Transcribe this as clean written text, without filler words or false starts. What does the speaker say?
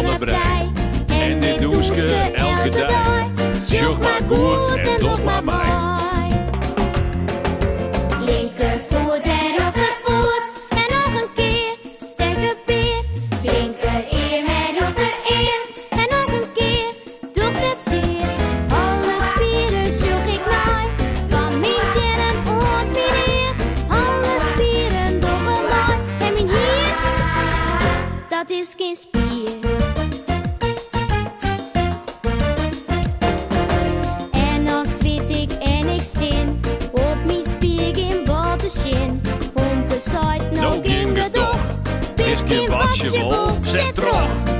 zonnebrei. En dit doeske elke dag. Sjoch maar goed en doe maar mij. Linkervoet en rechtervoet. En nog een keer, sterke veer. Linker eer met rechtereer. En nog een keer, doe het zeer. Alle spieren sjoch ik naai. Van mijn chin en oor mijn eer. Alle spieren doe gelijk. En mijn hier, dat is geen spier. Op mijn spier geen bottenshin. Om te zuid nog in de dag. Wist je wat je wil, zet terug.